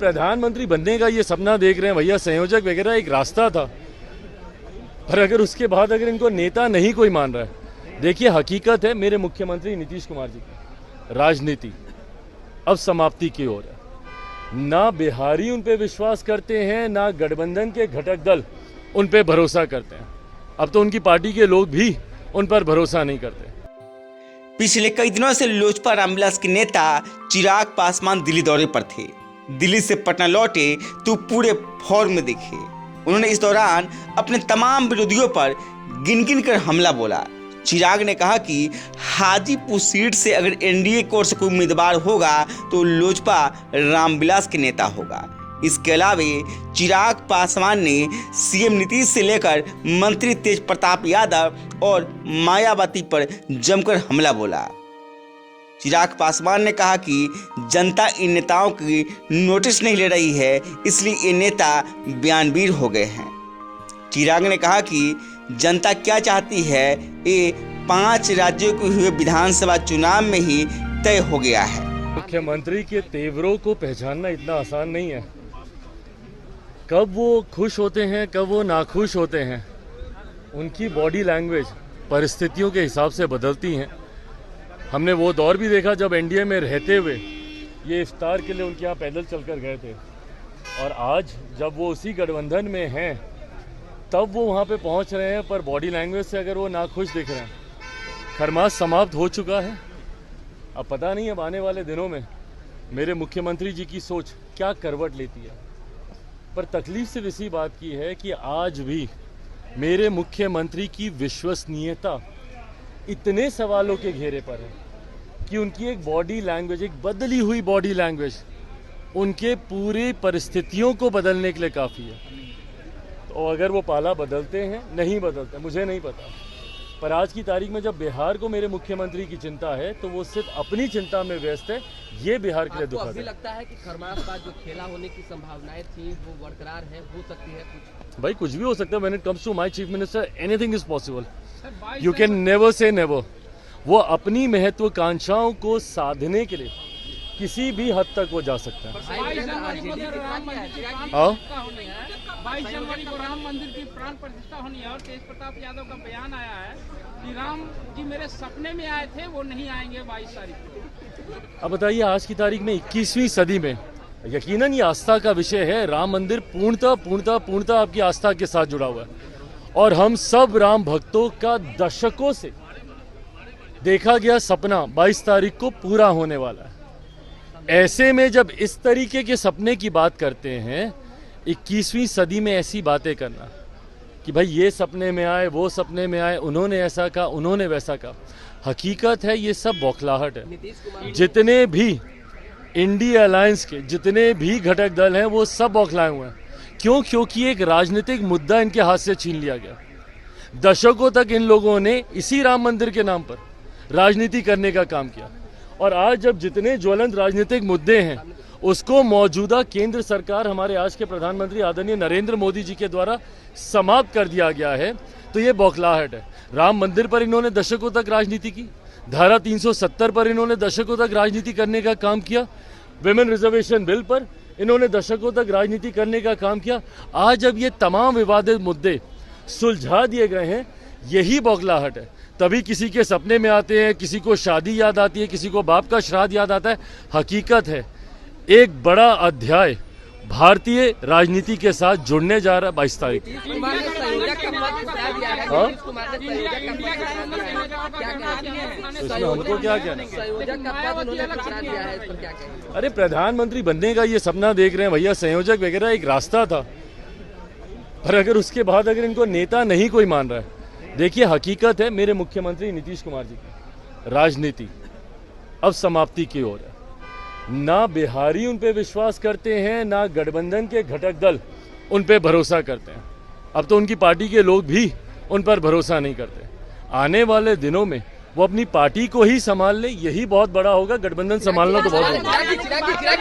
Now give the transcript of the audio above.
प्रधानमंत्री बनने का ये सपना देख रहे हैं भैया, संयोजक वगैरह एक रास्ता था, पर अगर उसके बाद अगर इनको नेता नहीं कोई मान रहा है, देखिए हकीकत है मेरे मुख्यमंत्री नीतीश कुमार जी की राजनीति अब समाप्ति की ओर है। ना बिहारी उन पे विश्वास करते हैं, ना गठबंधन के घटक दल उन पे भरोसा करते हैं। अब तो उनकी पार्टी के लोग भी उन पर भरोसा नहीं करते। पिछले कई दिनों से लोजपा रामविलास के नेता चिराग पासवान दिल्ली दौरे पर थे। दिल्ली से पटना लौटे तो पूरे फॉर्म में दिखे। उन्होंने इस दौरान अपने तमाम विरोधियों पर गिन गिन कर हमला बोला। चिराग ने कहा कि हाजीपुर सीट से अगर एनडीए की ओर से कोई उम्मीदवार होगा तो लोजपा रामविलास के नेता होगा। इसके अलावा चिराग पासवान ने सीएम नीतीश से लेकर मंत्री तेज प्रताप यादव और मायावती पर जमकर हमला बोला। चिराग पासवान ने कहा कि जनता इन नेताओं की नोटिस नहीं ले रही है, इसलिए ये नेता बयानवीर हो गए हैं। चिराग ने कहा कि जनता क्या चाहती है ये 5 राज्यों के हुए विधानसभा चुनाव में ही तय हो गया है। मुख्यमंत्री के तेवरों को पहचानना इतना आसान नहीं है। कब वो खुश होते हैं, कब वो नाखुश होते हैं, उनकी बॉडी लैंग्वेज परिस्थितियों के हिसाब से बदलती हैं। हमने वो दौर भी देखा जब एनडीए में रहते हुए ये इफ्तार के लिए उनके यहाँ पैदल चलकर गए थे, और आज जब वो उसी गठबंधन में हैं तब वो वहाँ पे पहुँच रहे हैं, पर बॉडी लैंग्वेज से अगर वो नाखुश दिख रहे हैं। खरमास समाप्त हो चुका है। अब पता नहीं अब आने वाले दिनों में मेरे मुख्यमंत्री जी की सोच क्या करवट लेती है, पर तकलीफ सिर्फ इसी बात की है कि आज भी मेरे मुख्यमंत्री की विश्वसनीयता इतने सवालों के घेरे पर है कि उनकी एक बॉडी लैंग्वेज, एक बदली हुई बॉडी लैंग्वेज उनके पूरी परिस्थितियों को बदलने के लिए काफ़ी है। तो अगर वो पाला बदलते हैं, नहीं बदलते, मुझे नहीं पता, पर आज की तारीख में जब बिहार को मेरे मुख्यमंत्री की चिंता है तो वो सिर्फ अपनी चिंता में व्यस्त है। ये बिहार के लिए दुखद है। लगता है कि खरमास बाद जो खेला होने की संभावनाएं थी वो बरकरार है, हो सकती है कुछ? भाई कुछ भी हो सकता है। When it comes to my chief minister anything is possible. You can never say never. वो अपनी महत्वाकांक्षाओं को साधने के लिए किसी भी हद तक वो जा सकता है। 22 जनवरी को राम मंदिर की प्राण प्रतिष्ठा होनी है और तेज प्रताप यादव का बयान आया है कि राम जी मेरे सपने में आए थे, वो नहीं आएंगे 22 तारीख को। अब बताइए, आज की तारीख में 21वीं सदी में यकीनन ये आस्था का विषय है। राम मंदिर पूर्णतः आपकी आस्था के साथ जुड़ा हुआ है, और हम सब राम भक्तों का दशकों से देखा गया सपना 22 तारीख को पूरा होने वाला है। ऐसे में जब इस तरीके के सपने की बात करते हैं, 21वीं सदी में ऐसी बातें करना कि भाई ये सपने में आए, वो सपने में आए, उन्होंने ऐसा कहा, उन्होंने वैसा कहा, हकीकत है ये सब बौखलाहट है। जितने भी इंडिया अलायंस के जितने भी घटक दल हैं वो सब बौखलाए हुए हैं। क्यों? क्योंकि एक राजनीतिक मुद्दा इनके हाथ से छीन लिया गया। दशकों तक इन लोगों ने इसी राम मंदिर के नाम पर राजनीति करने का काम किया, और आज जब जितने ज्वलंत राजनीतिक मुद्दे हैं उसको मौजूदा केंद्र सरकार, हमारे आज के प्रधानमंत्री आदरणीय नरेंद्र मोदी जी के द्वारा समाप्त कर दिया गया है, तो ये बौखलाहट है। राम मंदिर पर इन्होंने दशकों तक राजनीति की, धारा 370 पर इन्होंने दशकों तक राजनीति करने का काम किया, विमेन रिजर्वेशन बिल पर इन्होंने दशकों तक राजनीति करने का काम किया। आज जब ये तमाम विवादित मुद्दे सुलझा दिए गए हैं, यही बौखलाहट है। तभी किसी के सपने में आते हैं, किसी को शादी याद आती है, किसी को बाप का श्राद्ध याद आता है। हकीकत है एक बड़ा अध्याय भारतीय राजनीति के साथ जुड़ने जा रहा है 22 तारीख। इसमें हमको क्या कहना? अरे प्रधानमंत्री बनने का ये सपना देख रहे हैं भैया, संयोजक वगैरह एक रास्ता था, पर अगर उसके बाद अगर इनको नेता नहीं कोई मान रहा है, देखिए हकीकत है मेरे मुख्यमंत्री नीतीश कुमार जी की राजनीति अब समाप्ति की ओर है। ना बिहारी उन पे विश्वास करते हैं, ना गठबंधन के घटक दल उन पे भरोसा करते हैं। अब तो उनकी पार्टी के लोग भी उन पर भरोसा नहीं करते। आने वाले दिनों में वो अपनी पार्टी को ही संभाल ले, यही बहुत बड़ा होगा। गठबंधन संभालना तो बहुत होगा।